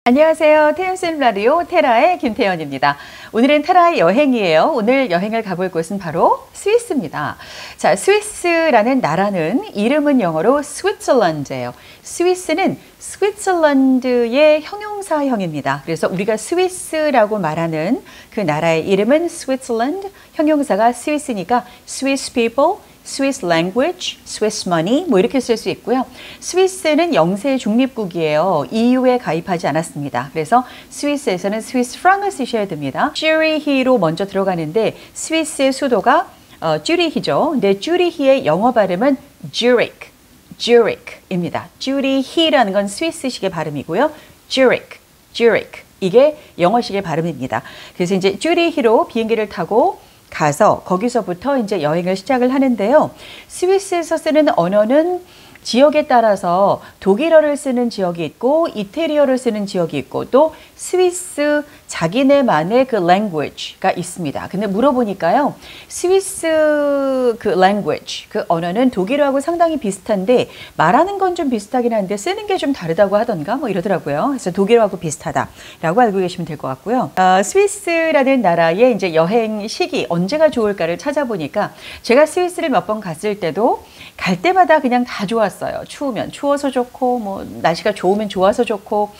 안녕하세요. 태연쌤 라디오 테라의 김태연입니다. 오늘은 테라의 여행이에요. 오늘 여행을 가볼 곳은 바로 스위스입니다. 자, 스위스라는 나라는 이름은 영어로 스위tzerland예요. 스위스는 스위tzerland의 형용사형입니다. 그래서 우리가 스위스라고 말하는 그 나라의 이름은 스위tzerland, 형용사가 스위스니까 Swiss people, Swiss language, Swiss money 뭐 이렇게 쓸 수 있고요. 스위스는 영세 중립국이에요. EU에 가입하지 않았습니다. 그래서 스위스에서는 스위스 프랑을 쓰셔야 됩니다. 쭈리히로 먼저 들어가는데 스위스의 수도가 쭈리히죠. 근데 쭈리히의 영어 발음은 Zurich입니다. 쭈리히라는 건 스위스식의 발음이고요. Zurich 이게 영어식의 발음입니다. 그래서 이제 쭈리히로 비행기를 타고 가서 거기서부터 이제 여행을 시작을 하는데요. 스위스에서 쓰는 언어는 지역에 따라서 독일어를 쓰는 지역이 있고 이태리어를 쓰는 지역이 있고 또 스위스 자기네만의 그 language가 있습니다. 근데 물어보니까요. 스위스 그 language, 그 언어는 독일어하고 상당히 비슷한데 말하는 건 좀 비슷하긴 한데 쓰는 게 좀 다르다고 하던가 뭐 이러더라고요. 그래서 독일어하고 비슷하다라고 알고 계시면 될 것 같고요. 스위스라는 나라의 이제 여행 시기 언제가 좋을까를 찾아보니까 제가 스위스를 몇 번 갔을 때도 갈 때마다 그냥 다 좋았어요. 추우면 추워서 좋고 뭐 날씨가 좋으면 좋아서 좋고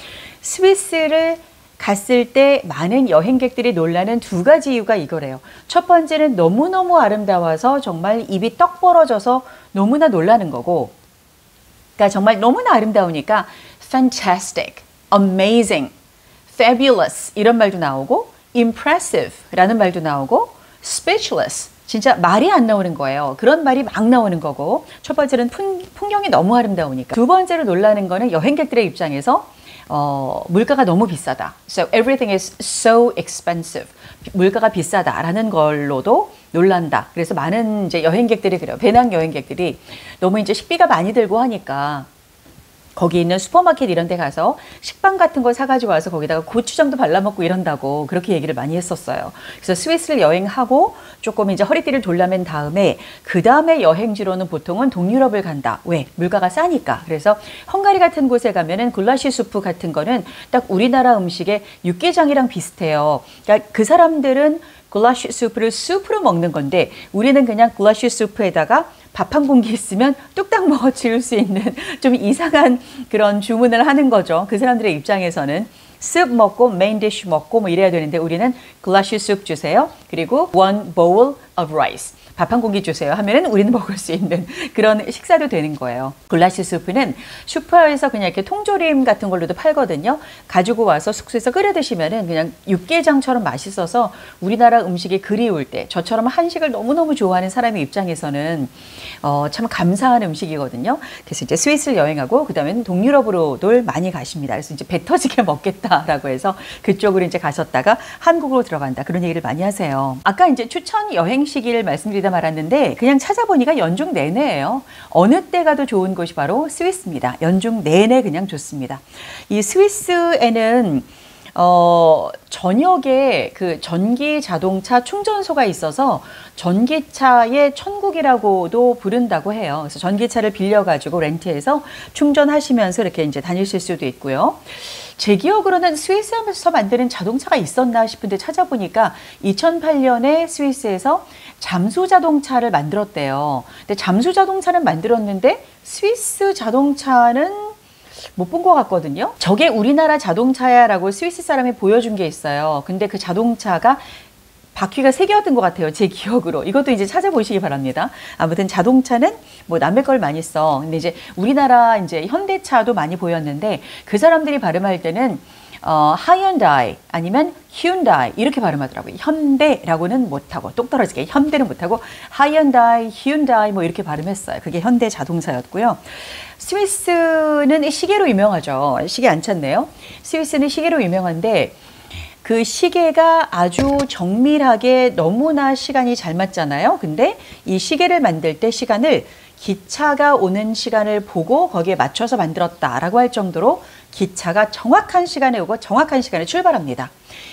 스위스를 갔을 때 많은 여행객들이 놀라는 두 가지 이유가 이거래요. 첫 번째는 너무너무 아름다워서 정말 입이 떡 벌어져서 너무나 놀라는 거고 그러니까 정말 너무나 아름다우니까 fantastic, amazing, fabulous 이런 말도 나오고 impressive 라는 말도 나오고 speechless 진짜 말이 안 나오는 거예요. 그런 말이 막 나오는 거고 첫 번째는 풍경이 너무 아름다우니까 두 번째로 놀라는 거는 여행객들의 입장에서 물가가 너무 비싸다. So everything is so expensive. 물가가 비싸다라는 걸로도 놀란다. 그래서 많은 이제 여행객들이 그래요. 배낭 여행객들이 너무 이제 식비가 많이 들고 하니까 거기 있는 슈퍼마켓 이런 데 가서 식빵 같은 거 사가지고 와서 거기다가 고추장도 발라먹고 이런다고 그렇게 얘기를 많이 했었어요. 그래서 스위스를 여행하고 조금 이제 허리띠를 돌려맨 다음에 그 다음에 여행지로는 보통은 동유럽을 간다. 왜? 물가가 싸니까. 그래서 헝가리 같은 곳에 가면은 굴라시 수프 같은 거는 딱 우리나라 음식의 육개장이랑 비슷해요. 그러니까 그 사람들은 굴라시 수프를 수프로 먹는 건데 우리는 그냥 굴라시 수프에다가 밥 한 공기 있으면 뚝딱 먹어 치울 수 있는 좀 이상한 그런 주문을 하는 거죠. 그 사람들의 입장에서는 습 먹고 메인 디쉬 먹고 뭐 이래야 되는데 우리는 글라시 숲 주세요. 그리고 one bowl of rice. 밥 한 공기 주세요 하면은 우리는 먹을 수 있는 그런 식사도 되는 거예요. 글라시 수프는 슈퍼에서 그냥 이렇게 통조림 같은 걸로도 팔거든요. 가지고 와서 숙소에서 끓여 드시면은 그냥 육개장처럼 맛있어서 우리나라 음식이 그리울 때 저처럼 한식을 너무너무 좋아하는 사람의 입장에서는 참 감사한 음식이거든요. 그래서 이제 스위스를 여행하고 그다음에는 동유럽으로도 많이 가십니다. 그래서 이제 배 터지게 먹겠다라고 해서 그쪽으로 이제 가셨다가 한국으로 들어간다. 그런 얘기를 많이 하세요. 아까 이제 추천 여행 시기를 말씀드리다 말았는데 그냥 찾아보니까 연중 내내예요. 어느 때 가도 좋은 곳이 바로 스위스입니다. 연중 내내 그냥 좋습니다. 이 스위스에는 전역에 그 전기 자동차 충전소가 있어서 전기차의 천국이라고도 부른다고 해요. 그래서 전기차를 빌려가지고 렌트해서 충전하시면서 이렇게 이제 다니실 수도 있고요. 제 기억으로는 스위스에서 만드는 자동차가 있었나 싶은데 찾아보니까 2008년에 스위스에서 잠수 자동차를 만들었대요. 근데 잠수 자동차는 만들었는데 스위스 자동차는 못 본 것 같거든요. 저게 우리나라 자동차야라고 스위스 사람이 보여준 게 있어요. 근데 그 자동차가 바퀴가 3개였던 것 같아요. 제 기억으로. 이것도 이제 찾아보시기 바랍니다. 아무튼 자동차는 뭐 남의 걸 많이 써. 근데 이제 우리나라 이제 현대차도 많이 보였는데 그 사람들이 발음할 때는 하이언다이 아니면 휴운다이 이렇게 발음하더라고요. 현대라고는 못하고 똑 떨어지게 현대는 못하고 하이언다이, 휴운다이 뭐 이렇게 발음했어요. 그게 현대 자동차였고요. 스위스는 시계로 유명하죠. 시계 안 찾네요. 스위스는 시계로 유명한데 그 시계가 아주 정밀하게 너무나 시간이 잘 맞잖아요. 근데 이 시계를 만들 때 시간을 기차가 오는 시간을 보고 거기에 맞춰서 만들었다라고 할 정도로 기차가 정확한 시간에 오고 정확한 시간에 출발합니다.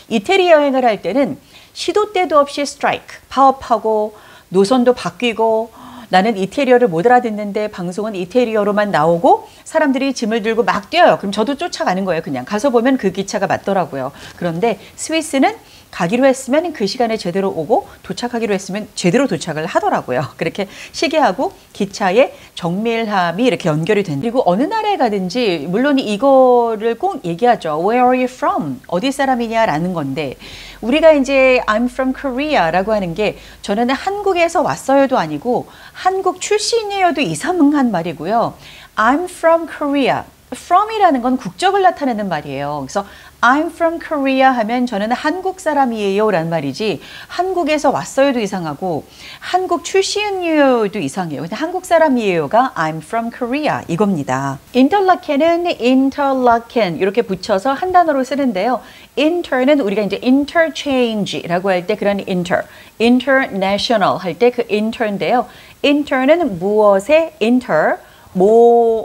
이태리 여행을 할 때는 시도 때도 없이 스트라이크, 파업하고 노선도 바뀌고 나는 이태리어를 못 알아듣는데 방송은 이태리어로만 나오고 사람들이 짐을 들고 막 뛰어요. 그럼 저도 쫓아가는 거예요. 그냥 가서 보면 그 기차가 맞더라고요. 그런데 스위스는 가기로 했으면 그 시간에 제대로 오고 도착하기로 했으면 제대로 도착을 하더라고요. 그렇게 시계하고 기차의 정밀함이 이렇게 연결이 된. 그리고 어느 나라에 가든지 물론 이거를 꼭 얘기하죠. Where are you from? 어디 사람이냐라는 건데 우리가 이제 I'm from Korea라고 하는 게 저는 한국에서 왔어요도 아니고 한국 출신이어도 이상한 말이고요. I'm from Korea. from이라는 건 국적을 나타내는 말이에요. 그래서 I'm from Korea 하면 저는 한국 사람이에요 라는 말이지 한국에서 왔어요도 이상하고 한국 출신이에요도 이상해요. 근데 한국 사람이에요가 I'm from Korea 이겁니다. interlaken은 interlaken 이렇게 붙여서 한 단어로 쓰는데요. inter는 우리가 이제 interchange라고 할 때 그런 international 할 때 그 inter인데요. inter는 무엇의 inter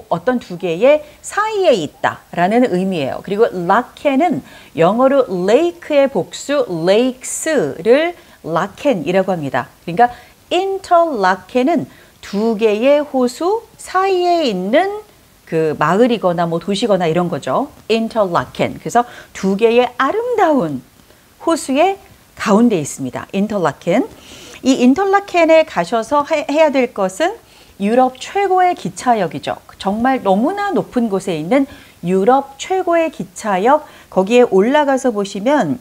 어떤 두 개의 사이에 있다라는 의미예요. 그리고 laken은 영어로 lake의 복수 lakes를 laken이라고 합니다. 그러니까 interlaken은 두 개의 호수 사이에 있는 그 마을이거나 뭐 도시거나 이런 거죠. interlaken. 그래서 두 개의 아름다운 호수의 가운데 있습니다. interlaken. 이 interlaken에 가셔서 해야 될 것은 유럽 최고의 기차역이죠. 정말 너무나 높은 곳에 있는 유럽 최고의 기차역 거기에 올라가서 보시면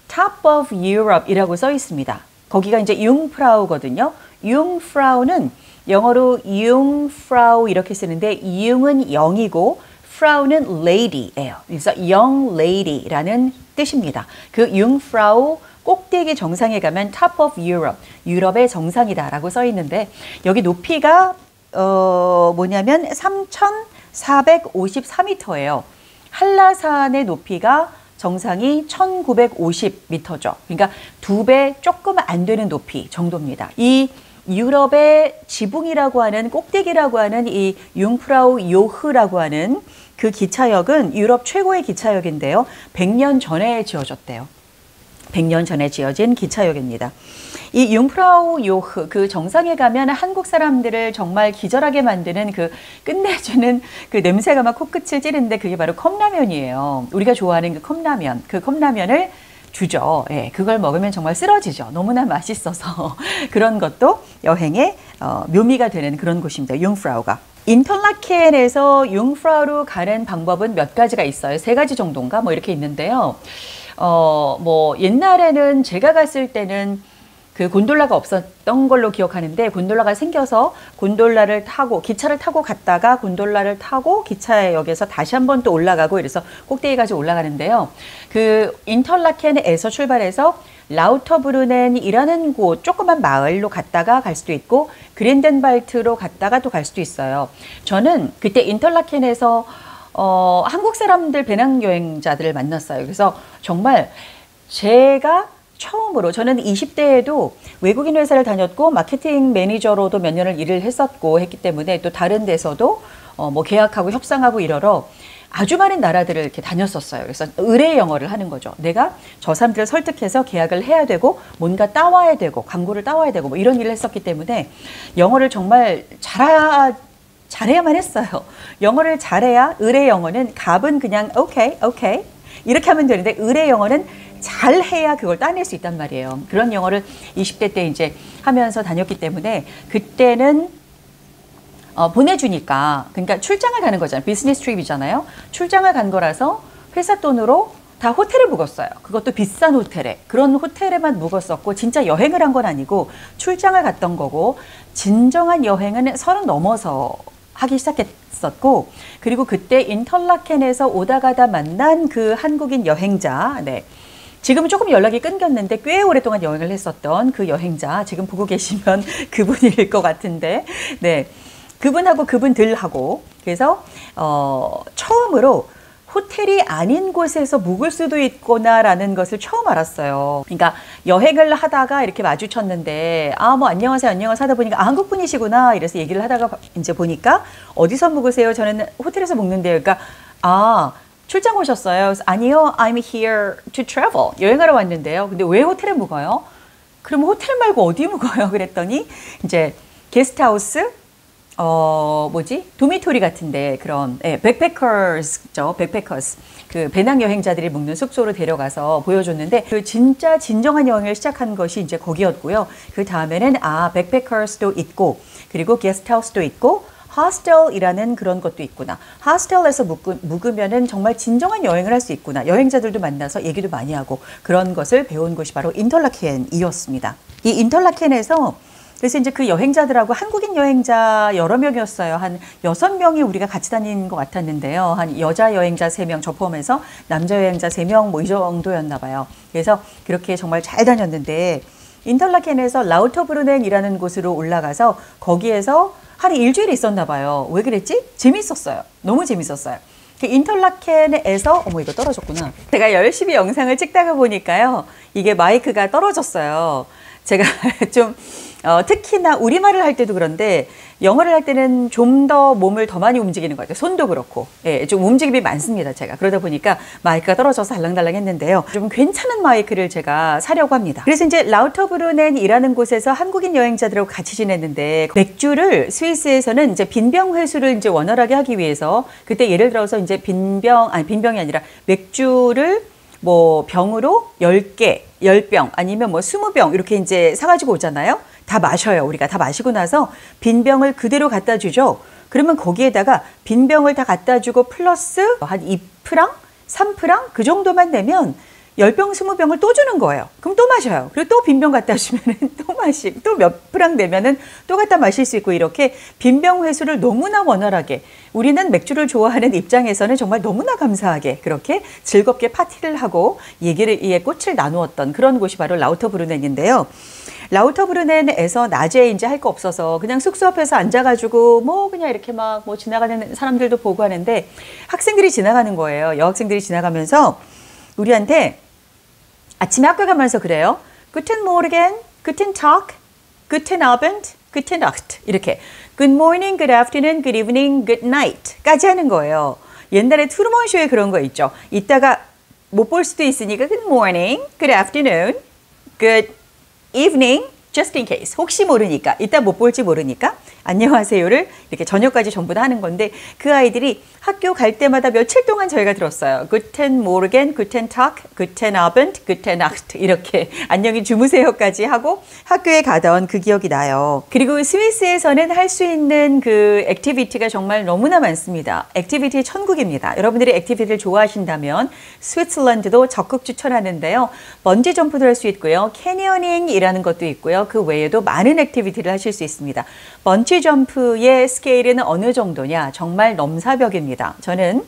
Top of Europe이라고 써 있습니다. 거기가 이제 융프라우거든요. 융프라우는 영어로 융프라우 이렇게 쓰는데 융은 영이고 프라우는 lady예요. 그래서 young lady라는 뜻입니다. 그 융프라우 꼭대기 정상에 가면 Top of Europe, 유럽의 정상이다라고 써 있는데 여기 높이가 뭐냐면 3,454m예요. 한라산의 높이가 정상이 1,950m죠. 그러니까 2배 조금 안 되는 높이 정도입니다. 이 유럽의 지붕이라고 하는 꼭대기라고 하는 이 융프라우 요흐라고 하는 그 기차역은 유럽 최고의 기차역인데요. 100년 전에 지어졌대요. 100년 전에 지어진 기차역입니다. 이 융프라우 요흐 그 정상에 가면 한국 사람들을 정말 기절하게 만드는 그 끝내주는 그 냄새가 막 코끝을 찌르는데 그게 바로 컵라면이에요. 우리가 좋아하는 그 컵라면. 그 컵라면을 주죠. 예, 그걸 먹으면 정말 쓰러지죠. 너무나 맛있어서 그런 것도 여행의 묘미가 되는 그런 곳입니다. 융프라우가. 인터라켄에서 융프라우로 가는 방법은 몇 가지가 있어요. 3가지 정도인가 뭐 이렇게 있는데요. 뭐 옛날에는 제가 갔을 때는 그 곤돌라가 없었던 걸로 기억하는데 곤돌라가 생겨서 곤돌라를 타고 기차를 타고 갔다가 곤돌라를 타고 기차역에서 다시 한번 또 올라가고 이래서 꼭대기까지 올라가는데요. 그 인터라켄에서 출발해서 라우터브르넨이라는 곳 조그만 마을로 갔다가 갈 수도 있고 그린덴발트로 갔다가 또 갈 수도 있어요. 저는 그때 인터라켄에서 한국 사람들 배낭여행자들을 만났어요. 그래서 정말 제가 처음으로 저는 20대에도 외국인 회사를 다녔고 마케팅 매니저로도 몇 년을 일을 했었고 했기 때문에 또 다른 데서도 뭐 계약하고 협상하고 이러러 아주 많은 나라들을 이렇게 다녔었어요. 그래서 의뢰 영어를 하는 거죠. 내가 저 사람들을 설득해서 계약을 해야 되고 뭔가 따와야 되고 광고를 따와야 되고 뭐 이런 일을 했었기 때문에 영어를 정말 잘해야만 했어요. 영어를 잘해야 의뢰 영어는 갑은 그냥 오케이 이렇게 하면 되는데 의뢰 영어는 잘해야 그걸 따낼 수 있단 말이에요. 그런 영어를 20대 때 이제 하면서 다녔기 때문에 그때는 보내주니까 그러니까 출장을 가는 거잖아요. 비즈니스 트립이잖아요. 출장을 간 거라서 회사 돈으로 다 호텔을 묵었어요. 그것도 비싼 호텔에 그런 호텔에만 묵었었고 진짜 여행을 한 건 아니고 출장을 갔던 거고 진정한 여행은 30 넘어서 하기 시작했었고 그리고 그때 인터라켄에서 오다 가다 만난 그 한국인 여행자 지금은 조금 연락이 끊겼는데 꽤 오랫동안 여행을 했었던 그 여행자 지금 보고 계시면 그분일 것 같은데 그분하고 그분들하고 그래서 처음으로 호텔이 아닌 곳에서 묵을 수도 있구나라는 것을 처음 알았어요. 그러니까 여행을 하다가 이렇게 마주쳤는데 뭐 안녕하세요 하다 보니까 한국 분이시구나 이래서 얘기를 하다가 이제 보니까 어디서 묵으세요? 저는 호텔에서 묵는데요. 그러니까 출장 오셨어요? 그래서 아니요, I'm here to travel. 여행하러 왔는데요. 근데 왜 호텔에 묵어요? 그럼 호텔 말고 어디 묵어요? 그랬더니 이제 게스트하우스, 도미토리 같은데 그런 백패커스죠. 백패커스. 그 배낭 여행자들이 묵는 숙소로 데려가서 보여줬는데 그 진짜 진정한 여행을 시작한 것이 이제 거기였고요. 그 다음에는 백패커스도 있고 그리고 게스트하우스도 있고 호스텔이라는 그런 것도 있구나. 호스텔에서 묵으면은 정말 진정한 여행을 할 수 있구나. 여행자들도 만나서 얘기도 많이 하고 그런 것을 배운 곳이 바로 인터라켄이었습니다. 이 인터라켄에서 그래서 이제 그 여행자들하고 한국인 여행자 여러 명이었어요. 한 6명이 우리가 같이 다닌 것 같았는데요. 한 여자 여행자 3명, 저 포함해서 남자 여행자 3명 뭐 이 정도였나 봐요. 그래서 그렇게 정말 잘 다녔는데 인터라켄에서 라우터브루넨이라는 곳으로 올라가서 거기에서 하루 일주일 있었나 봐요. 왜 그랬지? 재밌었어요. 너무 재밌었어요. 그 인터라켄에서 이거 떨어졌구나. 제가 열심히 영상을 찍다가 보니까요. 이게 마이크가 떨어졌어요. 제가 좀 특히나 우리말을 할 때도 그런데 영어를 할 때는 좀 더 몸을 더 많이 움직이는 것 같아요. 손도 그렇고. 좀 움직임이 많습니다. 제가. 그러다 보니까 마이크가 떨어져서 알랑달랑 했는데요. 좀 괜찮은 마이크를 제가 사려고 합니다. 그래서 이제 라우터브루넨이라는 곳에서 한국인 여행자들하고 같이 지냈는데 맥주를 스위스에서는 이제 빈병 회수를 이제 원활하게 하기 위해서 그때 예를 들어서 이제 빈병이 아니라 맥주를 뭐 병으로 10개, 10병 아니면 뭐 20병 이렇게 이제 사가지고 오잖아요. 다 마셔요. 우리가 다 마시고 나서 빈 병을 그대로 갖다 주죠. 그러면 거기에다가 빈 병을 다 갖다 주고 플러스 한 2프랑, 3프랑 그 정도만 내면 10병, 20병을 또 주는 거예요. 그럼 또 마셔요. 그리고 또 빈병 갖다 주면은 또 마시고 또 몇 프랑 내면은 또 갖다 마실 수 있고 이렇게 빈병 회수를 너무나 원활하게 우리는 맥주를 좋아하는 입장에서는 정말 너무나 감사하게 그렇게 즐겁게 파티를 하고 얘기의 꽃을 나누었던 그런 곳이 바로 라우터브루넨인데요. 라우터브루넨에서 낮에 이제 할 거 없어서 그냥 숙소 앞에서 앉아가지고 뭐 그냥 이렇게 막 뭐 지나가는 사람들도 보고 하는데 학생들이 지나가는 거예요. 여학생들이 지나가면서 우리한테 아침에 학교 가면서 그래요. Guten Morgen, Guten Tag, Guten Abend, Guten Nacht 이렇게 Good morning, Good afternoon, Good evening, Good night 까지 하는 거예요. 옛날에 트루먼 쇼에 그런 거 있죠. 이따가 못 볼 수도 있으니까 Good morning, Good afternoon, Good evening, just in case 혹시 모르니까 이따 못 볼지 모르니까 안녕하세요를 이렇게 저녁까지 전부 다 하는 건데 그 아이들이 학교 갈 때마다 며칠 동안 저희가 들었어요. Guten Morgen, Guten Tag, Guten Abend, Guten Nacht 이렇게 안녕히 주무세요까지 하고 학교에 가던 그 기억이 나요. 그리고 스위스에서는 할 수 있는 그 액티비티가 정말 너무나 많습니다. 액티비티 천국입니다. 여러분들이 액티비티를 좋아하신다면 스위스랜드도 적극 추천하는데요. 번지 점프도 할 수 있고요. 캐니어닝이라는 것도 있고요. 그 외에도 많은 액티비티를 하실 수 있습니다. 번지 점프의 스케일은 어느 정도냐? 정말 넘사벽입니다. 저는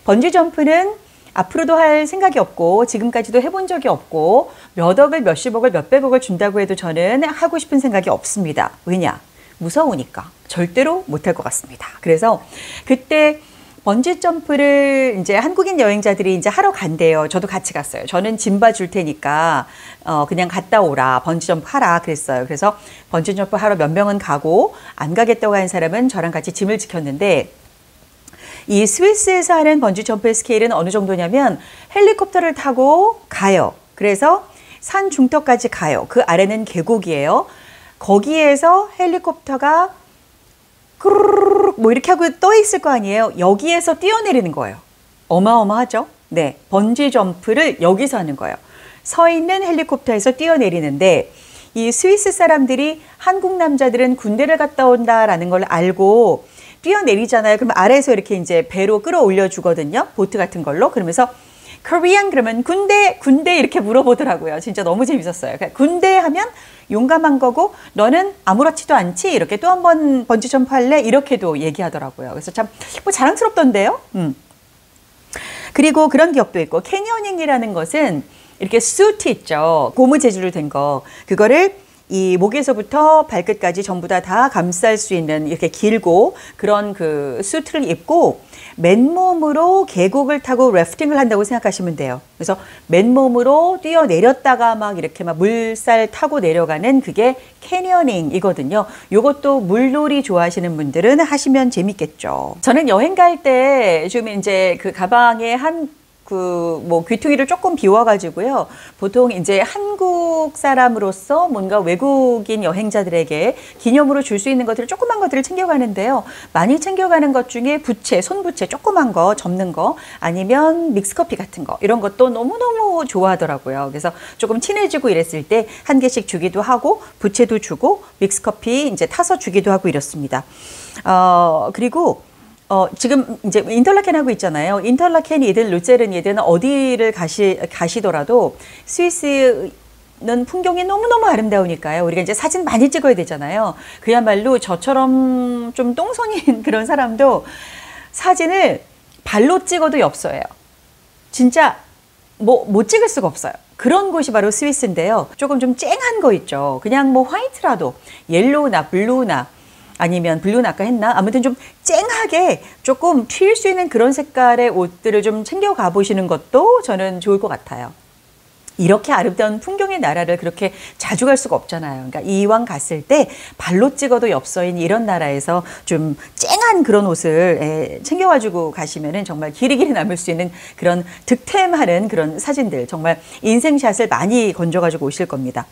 번지 점프는 앞으로도 할 생각이 없고 지금까지도 해본 적이 없고 몇 억을 몇십억을 몇백억을 준다고 해도 저는 하고 싶은 생각이 없습니다. 왜냐? 무서우니까 절대로 못할 것 같습니다. 그래서 그때 번지 점프를 이제 한국인 여행자들이 이제 하러 간대요. 저도 같이 갔어요. 저는 짐 봐줄 테니까 그냥 갔다 오라. 번지 점프 하라 그랬어요. 그래서 번지 점프 하러 몇 명은 가고 안 가겠다고 한 사람은 저랑 같이 짐을 지켰는데 이 스위스에서 하는 번지 점프의 스케일은 어느 정도냐면 헬리콥터를 타고 가요. 그래서 산 중턱까지 가요. 그 아래는 계곡이에요. 거기에서 헬리콥터가 뭐 이렇게 하고 떠 있을 거 아니에요. 여기에서 뛰어내리는 거예요. 어마어마하죠? 네, 번지 점프를 여기서 하는 거예요. 서 있는 헬리콥터에서 뛰어내리는데 이 스위스 사람들이 한국 남자들은 군대를 갔다 온다라는 걸 알고 뛰어내리잖아요. 그럼 아래에서 이렇게 이제 배로 끌어올려 주거든요. 보트 같은 걸로. 그러면서 Korean 그러면 군대 이렇게 물어보더라고요. 진짜 너무 재밌었어요. 그러니까 군대 하면 용감한 거고 너는 아무렇지도 않지? 이렇게 또 한 번 번지 점프 할래? 이렇게도 얘기하더라고요. 그래서 참 뭐 자랑스럽던데요. 그리고 그런 기억도 있고 캐니어닝이라는 것은 이렇게 수트 있죠. 고무 재질로 된 거. 그거를 이 목에서부터 발끝까지 전부 다 감쌀 수 있는 이렇게 길고 그런 그 수트를 입고 맨몸으로 계곡을 타고 래프팅을 한다고 생각하시면 돼요. 그래서 맨몸으로 뛰어내렸다가 막 이렇게 막 물살 타고 내려가는 그게 캐니어닝이거든요. 요것도 물놀이 좋아하시는 분들은 하시면 재밌겠죠. 저는 여행 갈 때 좀 이제 그 가방에 한 뭐 귀퉁이를 조금 비워가지고요. 보통 이제 한국 사람으로서 뭔가 외국인 여행자들에게 기념으로 줄 수 있는 것들을 조그만 것들을 챙겨가는데요. 많이 챙겨가는 것 중에 부채, 손부채 조그만 거 접는 거 아니면 믹스커피 같은 거 이런 것도 너무너무 좋아하더라고요. 그래서 조금 친해지고 이랬을 때 한 개씩 주기도 하고 부채도 주고 믹스커피 이제 타서 주기도 하고 이렇습니다. 그리고 지금 이제 인터라켄 하고 있잖아요. 인터라켄이든 루체른이든 어디를 가시더라도 스위스는 풍경이 너무너무 아름다우니까요. 우리가 이제 사진 많이 찍어야 되잖아요. 그야말로 저처럼 좀 똥손인 그런 사람도 사진을 발로 찍어도 엽서예요. 진짜 못 찍을 수가 없어요. 그런 곳이 바로 스위스인데요. 조금 좀 쨍한 거 있죠. 그냥 뭐 화이트라도 옐로우나 블루나 아니면 블루는 아까 했나? 아무튼 좀 쨍하게 조금 튈 수 있는 그런 색깔의 옷들을 좀 챙겨가 보시는 것도 저는 좋을 것 같아요. 이렇게 아름다운 풍경의 나라를 그렇게 자주 갈 수가 없잖아요. 그러니까 이왕 갔을 때 발로 찍어도 엽서인 이런 나라에서 좀 쨍한 그런 옷을 챙겨가지고 가시면은 정말 길이길이 남을 수 있는 그런 득템하는 그런 사진들, 정말 인생샷을 많이 건져가지고 오실 겁니다.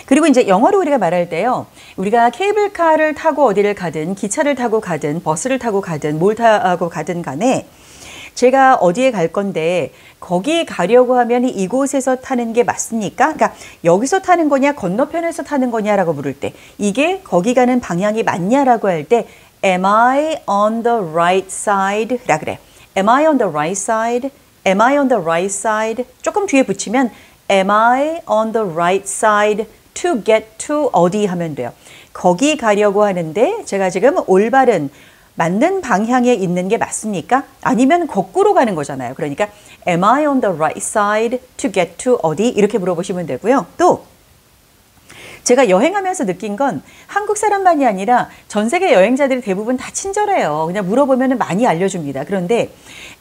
그리고 이제 영어로 우리가 말할 때요. 우리가 케이블카를 타고 어디를 가든 기차를 타고 가든 버스를 타고 가든 뭘 타고 가든 간에 제가 어디에 갈 건데 거기 가려고 하면 이곳에서 타는 게 맞습니까? 그러니까 여기서 타는 거냐 건너편에서 타는 거냐라고 물을 때 이게 거기 가는 방향이 맞냐라고 할 때 Am I on the right side? 라 그래. Am I on the right side? Am I on the right side? 조금 뒤에 붙이면 Am I on the right side to get to 어디 하면 돼요. 거기 가려고 하는데 제가 지금 올바른 맞는 방향에 있는 게 맞습니까? 아니면 거꾸로 가는 거잖아요. 그러니까 Am I on the right side to get to 어디? 이렇게 물어보시면 되고요. 또 제가 여행하면서 느낀 건 한국 사람만이 아니라 전 세계 여행자들이 대부분 다 친절해요. 그냥 물어보면 많이 알려줍니다. 그런데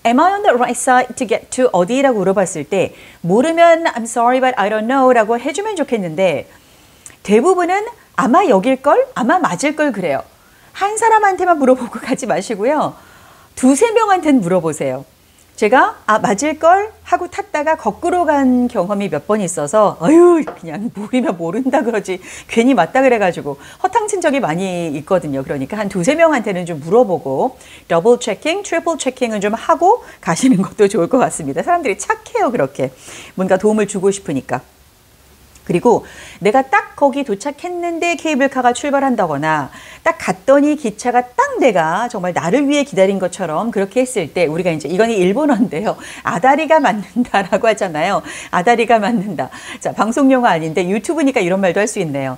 Am I on the right side to get to 어디라고 물어봤을 때 모르면 I'm sorry but I don't know 라고 해주면 좋겠는데 대부분은 아마 여길걸? 아마 맞을걸 그래요. 한 사람한테만 물어보고 가지 마시고요. 두세 명한테는 물어보세요. 제가 맞을걸? 하고 탔다가 거꾸로 간 경험이 몇 번 있어서 그냥 모르면 모른다 그러지 괜히 맞다 그래가지고 허탕친 적이 많이 있거든요. 그러니까 한 두세 명한테는 좀 물어보고 더블 체킹, 트리플 체킹은 좀 하고 가시는 것도 좋을 것 같습니다. 사람들이 착해요. 그렇게 뭔가 도움을 주고 싶으니까. 그리고 내가 딱 거기 도착했는데 케이블카가 출발한다거나 딱 갔더니 기차가 딱 내가 정말 나를 위해 기다린 것처럼 그렇게 했을 때 우리가 이제 이건 일본어인데요. 아다리가 맞는다라고 하잖아요. 아다리가 맞는다. 자, 방송 용어 아닌데 유튜브니까 이런 말도 할 수 있네요.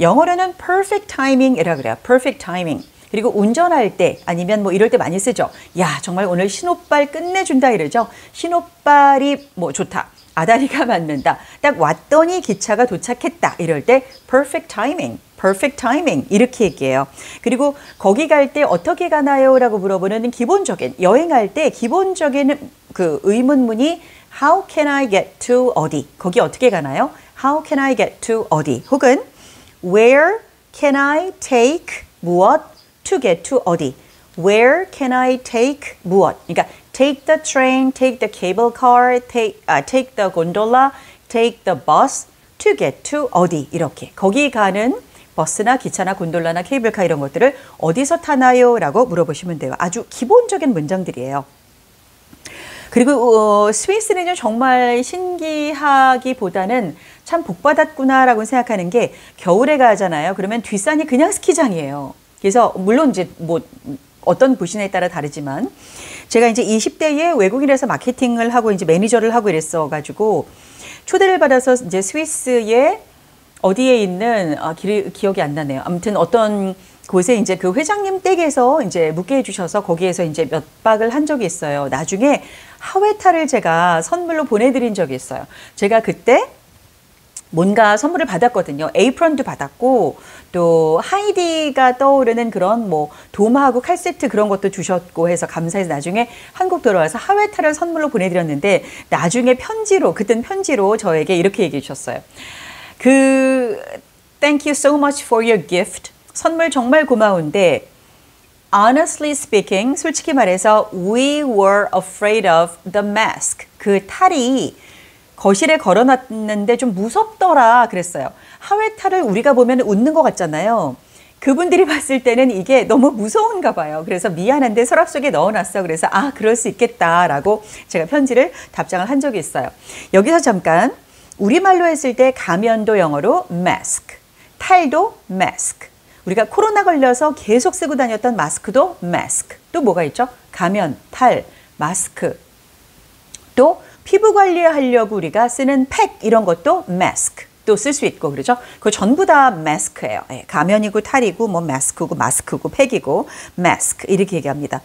영어로는 perfect timing이라고 그래요. perfect timing. 그리고 운전할 때 아니면 뭐 이럴 때 많이 쓰죠. 야, 정말 오늘 신호발 끝내준다 이러죠. 신호발이 뭐 좋다. 아다리가 맞는다. 딱 왔더니 기차가 도착했다. 이럴 때 perfect timing, perfect timing 이렇게 얘기해요. 그리고 거기 갈 때 어떻게 가나요? 라고 물어보는 기본적인 여행할 때 기본적인 그 의문문이 How can I get to 어디? 거기 어떻게 가나요? How can I get to 어디? 혹은 Where can I take 무엇? To get to 어디? Where can I take 무엇? 그러니까 take the train, take the cable car, take the gondola, take the bus to get to 어디? 이렇게 거기 가는 버스나 기차나 곤돌라나 케이블카 이런 것들을 어디서 타나요? 라고 물어보시면 돼요. 아주 기본적인 문장들이에요. 그리고 스위스는 정말 신기하기보다는 참 복받았구나라고 생각하는 게 겨울에 가잖아요. 그러면 뒷산이 그냥 스키장이에요. 그래서 물론 이제 뭐 어떤 부신에 따라 다르지만 제가 이제 20대에 외국인에서 마케팅을 하고 이제 매니저를 하고 이랬어 가지고 초대를 받아서 이제 스위스에 어디에 있는 기억이 안 나네요. 아무튼 어떤 곳에 이제 그 회장님 댁에서 이제 묵게 해주셔서 거기에서 이제 몇 박을 한 적이 있어요. 나중에 하회탈을 제가 선물로 보내드린 적이 있어요. 제가 그때 뭔가 선물을 받았거든요. 에이프런도 받았고 또 하이디가 떠오르는 그런 뭐 도마하고 칼 세트 그런 것도 주셨고 해서 감사해서 나중에 한국 돌아와서 하회탈을 선물로 보내드렸는데 나중에 편지로 그땐 편지로 저에게 이렇게 얘기해 주셨어요. Thank you so much for your gift. 선물 정말 고마운데 Honestly speaking, 솔직히 말해서 we were afraid of the mask. 그 탈이 거실에 걸어놨는데 좀 무섭더라 그랬어요. 하회탈을 우리가 보면 웃는 것 같잖아요. 그분들이 봤을 때는 이게 너무 무서운가 봐요. 그래서 미안한데 서랍 속에 넣어놨어. 그래서 아, 그럴 수 있겠다라고 제가 편지를 답장을 한 적이 있어요. 여기서 잠깐 우리말로 했을 때 가면도 영어로 mask, 탈도 mask. 우리가 코로나 걸려서 계속 쓰고 다녔던 마스크도 mask. 또 뭐가 있죠? 가면, 탈, 마스크. 또 피부 관리하려고 우리가 쓰는 팩 이런 것도 mask. 또 쓸 수 있고 그러죠. 그거 전부 다 마스크예요. 예, 가면이고 탈이고 뭐 마스크고 팩이고 마스크 이렇게 얘기합니다.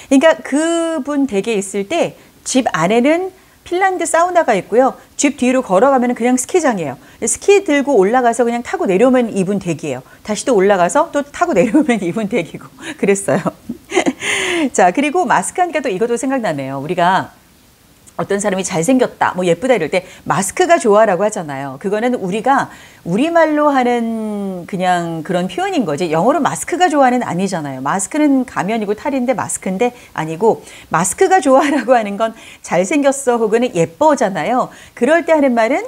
그러니까 그분 댁에 있을 때 집 안에는 핀란드 사우나가 있고요. 집 뒤로 걸어가면 그냥 스키장이에요. 스키 들고 올라가서 그냥 타고 내려오면 이분 댁이에요. 다시 또 올라가서 또 타고 내려오면 이분 댁이고 그랬어요. 자, 그리고 마스크 하니까 또 이것도 생각나네요. 우리가 어떤 사람이 잘생겼다, 뭐 예쁘다 이럴 때 마스크가 좋아라고 하잖아요. 그거는 우리가 우리말로 하는 그냥 그런 표현인 거지 영어로 마스크가 좋아는 아니잖아요. 마스크는 가면이고 탈인데 마스크인데 아니고 마스크가 좋아라고 하는 건 잘생겼어 혹은 예뻐잖아요. 그럴 때 하는 말은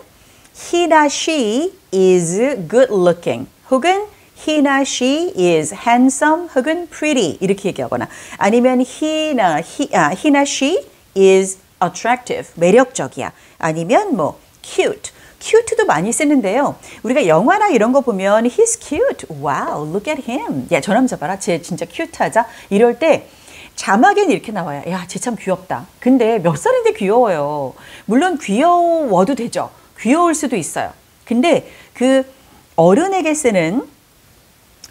he나 she is good looking 혹은 he나 she is handsome 혹은 pretty 이렇게 얘기하거나 아니면 he나 she is attractive, 매력적이야. 아니면 뭐 cute, cute도 많이 쓰는데요. 우리가 영화나 이런 거 보면 he's cute, wow, look at him. 야, 저 남자 봐라, 쟤 진짜 큐트하자. 이럴 때 자막에는 이렇게 나와요. 야, 쟤 참 귀엽다. 근데 몇 살인데 귀여워요. 물론 귀여워도 되죠. 귀여울 수도 있어요. 근데 그 어른에게 쓰는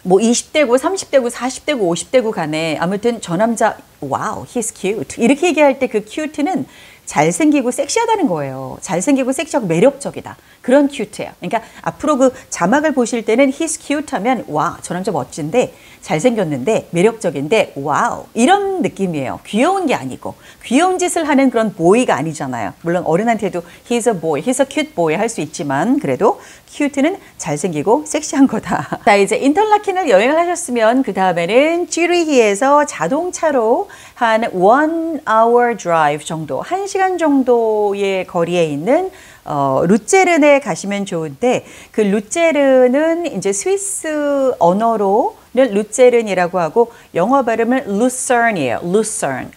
뭐 20대고 30대고 40대고 50대고 간에 아무튼 저 남자 와우 he's cute 이렇게 얘기할 때 그 cute는 잘생기고 섹시하다는 거예요. 잘생기고 섹시하고 매력적이다. 그런 cute예요. 그러니까 앞으로 그 자막을 보실 때는 he's cute 하면 와, 저 남자 멋진데 잘생겼는데 매력적인데 와우 이런 느낌이에요. 귀여운 게 아니고 귀여운 짓을 하는 그런 보이가 아니잖아요. 물론 어른한테도 he's a boy, he's a cute boy 할 수 있지만 그래도 cute는 잘생기고 섹시한 거다. 자, 이제 인터라켄을 여행을 하셨으면 그 다음에는 쥐리히에서 자동차로 한 1hour drive 정도, 1시간 정도의 거리에 있는 루체른에 가시면 좋은데 그 루체른은 이제 스위스 언어로 루체른이라고 하고 영어 발음은 루서른이에요. 루서른.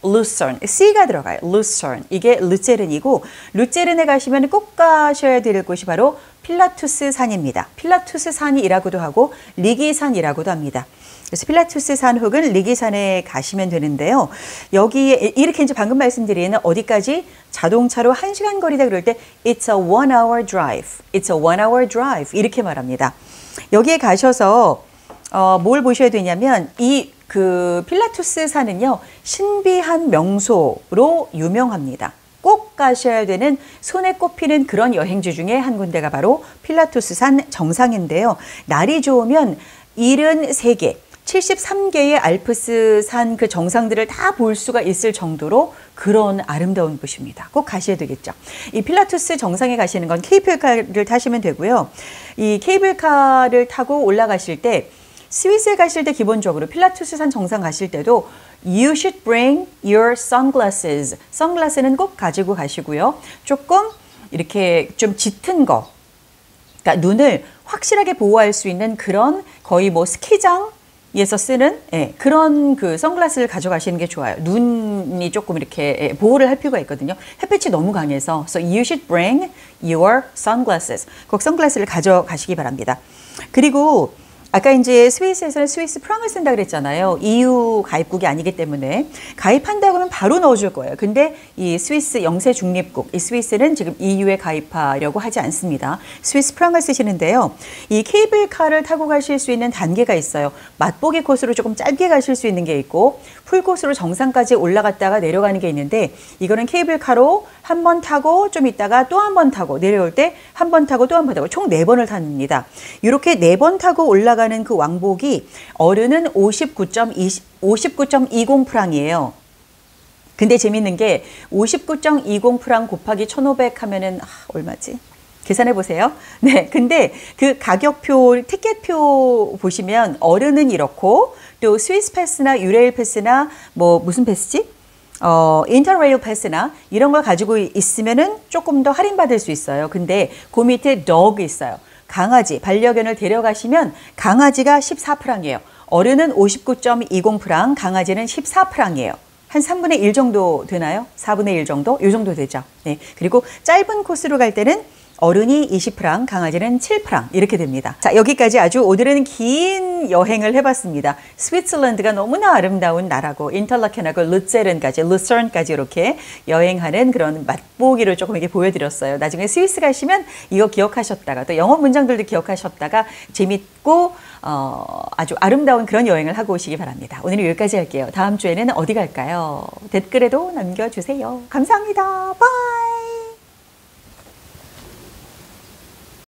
C가 들어가요. 루서른. 이게 루체른이고 루체른에 가시면 꼭 가셔야 될 곳이 바로 필라투스 산입니다. 필라투스 산이라고도 하고 리기산이라고도 합니다. 그래서 필라투스 산 혹은 리기산에 가시면 되는데요. 여기에 이렇게 이제 방금 말씀드린 어디까지 자동차로 1시간 거리다 그럴 때 It's a 1hour drive. It's a 1hour drive. 이렇게 말합니다. 여기에 가셔서 뭘 보셔야 되냐면 이 그 필라투스 산은요. 신비한 명소로 유명합니다. 꼭 가셔야 되는 손에 꼽히는 그런 여행지 중에 한 군데가 바로 필라투스 산 정상인데요. 날이 좋으면 73개, 73개의 알프스 산 그 정상들을 다 볼 수가 있을 정도로 그런 아름다운 곳입니다. 꼭 가셔야 되겠죠. 이 필라투스 정상에 가시는 건 케이블카를 타시면 되고요. 이 케이블카를 타고 올라가실 때 스위스에 가실 때 기본적으로 필라투스 산 정상 가실 때도 You should bring your sunglasses. 선글라스는 꼭 가지고 가시고요. 조금 이렇게 좀 짙은 거, 그러니까 눈을 확실하게 보호할 수 있는 그런 거의 뭐 스키장에서 쓰는 그런 그 선글라스를 가져가시는 게 좋아요. 눈이 조금 이렇게 보호를 할 필요가 있거든요. 햇빛이 너무 강해서 So you should bring your sunglasses. 꼭 선글라스를 가져가시기 바랍니다. 그리고 아까 이제 스위스에서는 스위스 프랑을 쓴다 그랬잖아요. EU 가입국이 아니기 때문에 가입한다고 하면 바로 넣어줄 거예요. 근데 이 스위스 영세 중립국, 이 스위스는 지금 EU에 가입하려고 하지 않습니다. 스위스 프랑을 쓰시는데요. 이 케이블카를 타고 가실 수 있는 단계가 있어요. 맛보기 코스로 조금 짧게 가실 수 있는 게 있고 풀코스로 정상까지 올라갔다가 내려가는 게 있는데 이거는 케이블카로 한 번 타고 좀 있다가 또 한 번 타고 내려올 때 한 번 타고 또 한 번 타고 총 4번을 탑니다. 이렇게 4번 타고 올라가는 그 왕복이 어른은 59.20 프랑이에요. 근데 재밌는 게 59.20 프랑 곱하기 1,500 하면은 얼마지? 계산해 보세요. 네, 근데 그 가격표, 티켓표 보시면 어른은 이렇고 또 스위스 패스나 유레일 패스나 뭐 무슨 패스지? 인터레일 패스나 이런 걸 가지고 있으면은 조금 더 할인받을 수 있어요. 근데 그 밑에 dog 있어요. 강아지, 반려견을 데려가시면 강아지가 14프랑이에요. 어른은 59.20프랑, 강아지는 14프랑이에요. 한 3분의 1 정도 되나요? 4분의 1 정도? 이 정도 되죠. 네. 그리고 짧은 코스로 갈 때는 어른이 20프랑, 강아지는 7프랑 이렇게 됩니다. 자, 여기까지 아주 오늘은 긴 여행을 해봤습니다. 스위tzerland가 너무나 아름다운 나라고 인터라켄하고 루세른까지 이렇게 여행하는 그런 맛보기를 조금 이렇게 보여드렸어요. 나중에 스위스 가시면 이거 기억하셨다가 또 영어 문장들도 기억하셨다가 재밌고 아주 아름다운 그런 여행을 하고 오시기 바랍니다. 오늘은 여기까지 할게요. 다음 주에는 어디 갈까요? 댓글에도 남겨주세요. 감사합니다. 바이.